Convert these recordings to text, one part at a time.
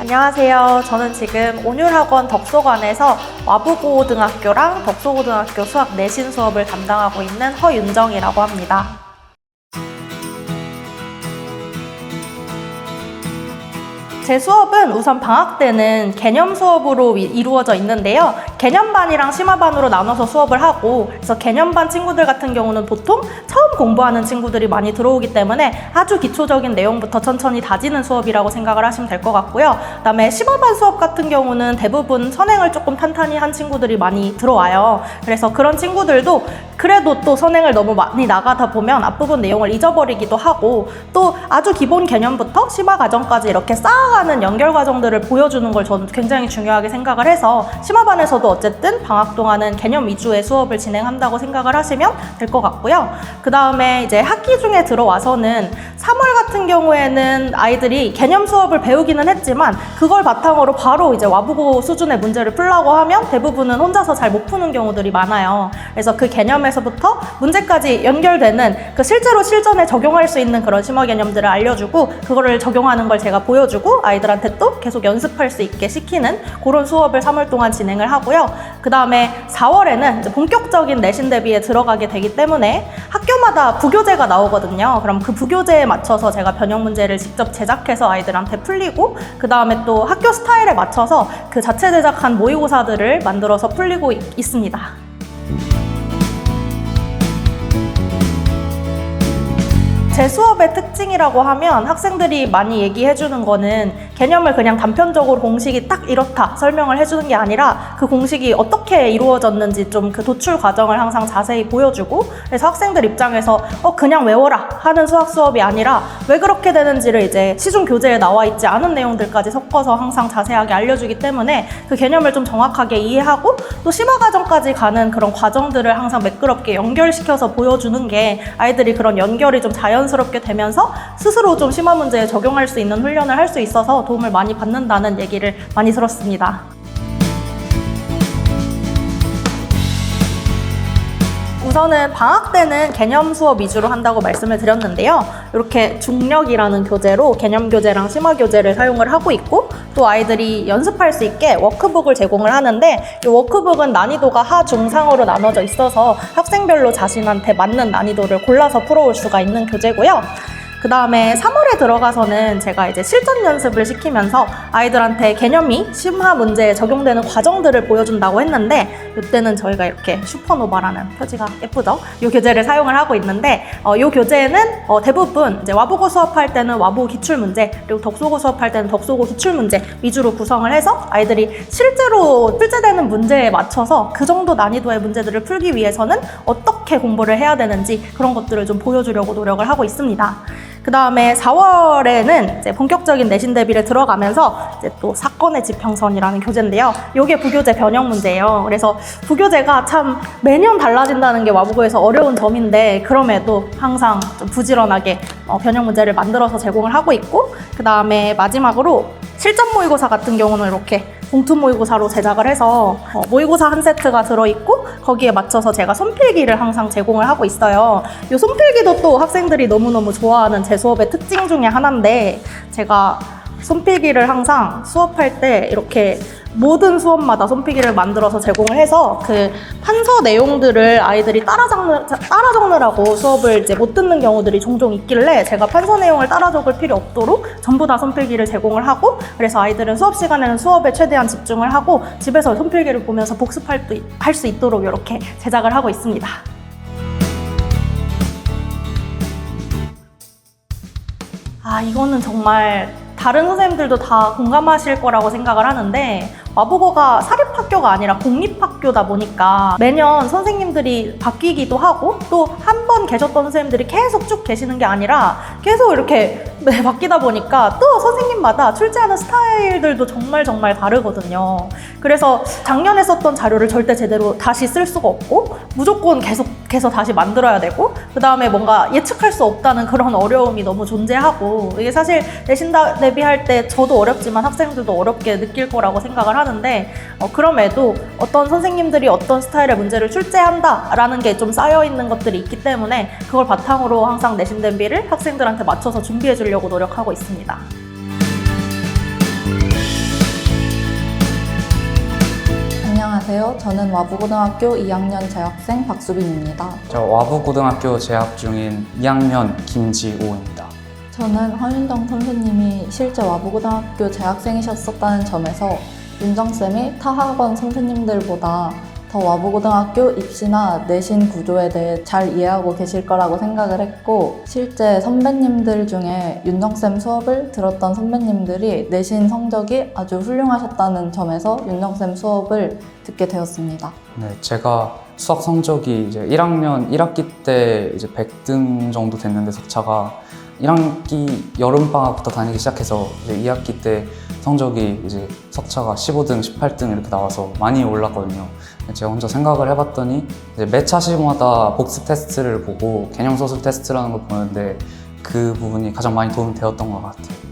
안녕하세요. 저는 지금 온율학원 덕소관에서 와부고등학교랑 덕소고등학교 수학 내신 수업을 담당하고 있는 허윤정이라고 합니다. 제 수업은 우선 방학 때는 개념 수업으로 이루어져 있는데요. 개념반이랑 심화반으로 나눠서 수업을 하고, 그래서 개념반 친구들 같은 경우는 보통 처음 공부하는 친구들이 많이 들어오기 때문에 아주 기초적인 내용부터 천천히 다지는 수업이라고 생각을 하시면 될 것 같고요. 그다음에 심화반 수업 같은 경우는 대부분 선행을 조금 탄탄히 한 친구들이 많이 들어와요. 그래서 그런 친구들도 그래도 또 선행을 너무 많이 나가다 보면 앞부분 내용을 잊어버리기도 하고, 또 아주 기본 개념부터 심화 과정까지 이렇게 쌓아가는 연결 과정들을 보여주는 걸 저는 굉장히 중요하게 생각을 해서 심화반에서도 어쨌든 방학 동안은 개념 위주의 수업을 진행한다고 생각을 하시면 될 것 같고요. 그 다음에 이제 학기 중에 들어와서는 3월 같은 경우에는 아이들이 개념 수업을 배우기는 했지만 그걸 바탕으로 바로 이제 와부고 수준의 문제를 풀라고 하면 대부분은 혼자서 잘 못 푸는 경우들이 많아요. 그래서 그 개념에서부터 문제까지 연결되는 그 실제로 실전에 적용할 수 있는 그런 심화 개념들을 알려주고, 그거를 적용하는 걸 제가 보여주고 아이들한테 또 계속 연습할 수 있게 시키는 그런 수업을 3월 동안 진행을 하고요. 그 다음에 4월에는 이제 본격적인 내신 대비에 들어가게 되기 때문에 학교마다 부교재가 나오거든요. 그럼 그 부교재에 맞춰서 제가 변형 문제를 직접 제작해서 아이들한테 풀리고, 그 다음에 또 학교 스타일에 맞춰서 그 자체 제작한 모의고사들을 만들어서 풀리고 있습니다. 제 수업의 특징이라고 하면 학생들이 많이 얘기해주는 거는 개념을 그냥 단편적으로 공식이 딱 이렇다 설명을 해주는 게 아니라 그 공식이 어떻게 이루어졌는지 좀 그 도출 과정을 항상 자세히 보여주고, 그래서 학생들 입장에서 그냥 외워라 하는 수학 수업이 아니라 왜 그렇게 되는지를 이제 시중 교재에 나와 있지 않은 내용들까지 섞어서 항상 자세하게 알려주기 때문에 그 개념을 좀 정확하게 이해하고 또 심화 과정까지 가는 그런 과정들을 항상 매끄럽게 연결시켜서 보여주는 게 아이들이 그런 연결이 좀 자연스럽게 되면서 스스로 좀 심화 문제에 적용할 수 있는 훈련을 할 수 있어서 도움을 많이 받는다는 얘기를 많이 들었습니다. 우선은 방학 때는 개념 수업 위주로 한다고 말씀을 드렸는데요. 이렇게 중력이라는 교재로 개념 교재랑 심화 교재를 사용을 하고 있고, 또 아이들이 연습할 수 있게 워크북을 제공을 하는데, 이 워크북은 난이도가 하, 중, 상으로 나눠져 있어서 학생별로 자신한테 맞는 난이도를 골라서 풀어올 수가 있는 교재고요. 그 다음에 3월에 들어가서는 제가 이제 실전 연습을 시키면서 아이들한테 개념이 심화 문제에 적용되는 과정들을 보여준다고 했는데, 이때는 저희가 이렇게 슈퍼노바라는 표지가 예쁘죠? 이 교재를 사용을 하고 있는데, 이 교재는 대부분 이제 와부고 수업할 때는 와부고 기출문제, 그리고 덕소고 수업할 때는 덕소고 기출문제 위주로 구성을 해서 아이들이 실제로 출제되는 문제에 맞춰서 그 정도 난이도의 문제들을 풀기 위해서는 어떻게 공부를 해야 되는지 그런 것들을 좀 보여주려고 노력을 하고 있습니다. 그 다음에 4월에는 이제 본격적인 내신 대비를 들어가면서 이제 또 사건의 지평선이라는 교재인데요. 이게 부교재 변형 문제예요. 그래서 부교재가 참 매년 달라진다는 게 와부고에서 어려운 점인데, 그럼에도 항상 좀 부지런하게 변형 문제를 만들어서 제공을 하고 있고, 그 다음에 마지막으로 실전 모의고사 같은 경우는 이렇게 봉투 모의고사로 제작을 해서 모의고사 한 세트가 들어있고, 거기에 맞춰서 제가 손필기를 항상 제공을 하고 있어요. 이 손필기도 또 학생들이 너무너무 좋아하는 제 수업의 특징 중에 하나인데, 제가 손필기를 항상 수업할 때 이렇게 모든 수업마다 손필기를 만들어서 제공을 해서 그 판서 내용들을 아이들이 따라 적느라고 수업을 이제 못 듣는 경우들이 종종 있길래, 제가 판서 내용을 따라 적을 필요 없도록 전부 다 손필기를 제공을 하고, 그래서 아이들은 수업 시간에는 수업에 최대한 집중을 하고 집에서 손필기를 보면서 복습할 수 있도록 이렇게 제작을 하고 있습니다. 이거는 정말 다른 선생님들도 다 공감하실 거라고 생각을 하는데, 와부고가 사립학교가 아니라 공립학교다 보니까 매년 선생님들이 바뀌기도 하고, 또 한 번 계셨던 선생님들이 계속 쭉 계시는 게 아니라 계속 이렇게 바뀌다 보니까 또 선생님마다 출제하는 스타일들도 정말 다르거든요. 그래서 작년에 썼던 자료를 절대 제대로 다시 쓸 수가 없고, 무조건 계속 시작해서 다시 만들어야 되고, 그 다음에 뭔가 예측할 수 없다는 그런 어려움이 너무 존재하고, 이게 사실 내신 대비할 때 저도 어렵지만 학생들도 어렵게 느낄 거라고 생각을 하는데, 그럼에도 어떤 선생님들이 어떤 스타일의 문제를 출제한다라는 게 좀 쌓여있는 것들이 있기 때문에 그걸 바탕으로 항상 내신 대비를 학생들한테 맞춰서 준비해 주려고 노력하고 있습니다. 안녕하세요. 저는 와부고등학교 2학년 재학생 박수빈입니다. 저 와부고등학교 재학 중인 2학년 김지호입니다. 저는 허윤정 선생님이 실제 와부고등학교 재학생이셨었다는 점에서 윤정쌤이 타 학원 선생님들보다 더 와부고등학교 입시나 내신 구조에 대해 잘 이해하고 계실 거라고 생각을 했고, 실제 선배님들 중에 윤정쌤 수업을 들었던 선배님들이 내신 성적이 아주 훌륭하셨다는 점에서 윤정쌤 수업을 듣게 되었습니다. 네, 제가 수학 성적이 이제 1학년 1학기 때 이제 100등 정도 됐는데 석차가 1학기 여름방학부터 다니기 시작해서 이제 2학기 때 성적이 이제 석차가 15등, 18등 이렇게 나와서 많이 올랐거든요. 제가 혼자 생각을 해봤더니 이제 매 차시마다 복습 테스트를 보고 개념 소수 테스트라는 걸 보는데 그 부분이 가장 많이 도움이 되었던 것 같아요.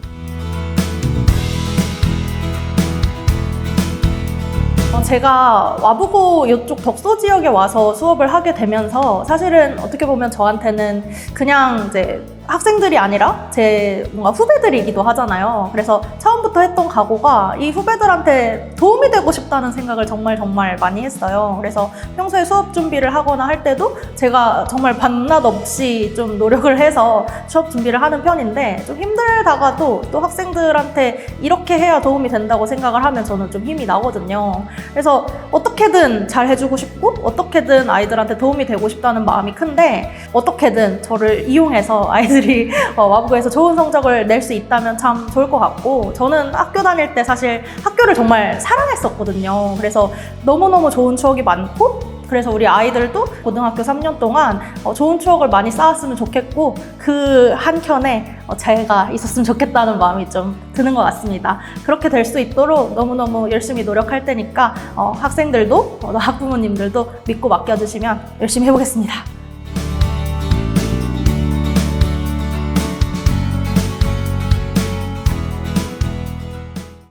제가 와부고 이쪽 덕소 지역에 와서 수업을 하게 되면서 사실은 어떻게 보면 저한테는 그냥 이제 학생들이 아니라 제 뭔가 후배들이기도 하잖아요. 그래서 처음부터 했던 각오가 이 후배들한테 도움이 되고 싶다는 생각을 정말 많이 했어요. 그래서 평소에 수업 준비를 하거나 할 때도 제가 정말 밤낮 없이 좀 노력을 해서 수업 준비를 하는 편인데, 좀 힘들다가도 또 학생들한테 이렇게 해야 도움이 된다고 생각을 하면 저는 좀 힘이 나거든요. 그래서 어떻게든 잘 해주고 싶고 어떻게든 아이들한테 도움이 되고 싶다는 마음이 큰데, 어떻게든 저를 이용해서 아이들이 와부고에서 좋은 성적을 낼 수 있다면 참 좋을 것 같고, 저는 학교 다닐 때 사실 학교를 정말 사랑했었거든요. 그래서 너무너무 좋은 추억이 많고, 그래서 우리 아이들도 고등학교 3년 동안 좋은 추억을 많이 쌓았으면 좋겠고, 그 한켠에 제가 있었으면 좋겠다는 마음이 좀 드는 것 같습니다. 그렇게 될 수 있도록 너무너무 열심히 노력할 테니까 학생들도 학부모님들도 믿고 맡겨주시면 열심히 해보겠습니다.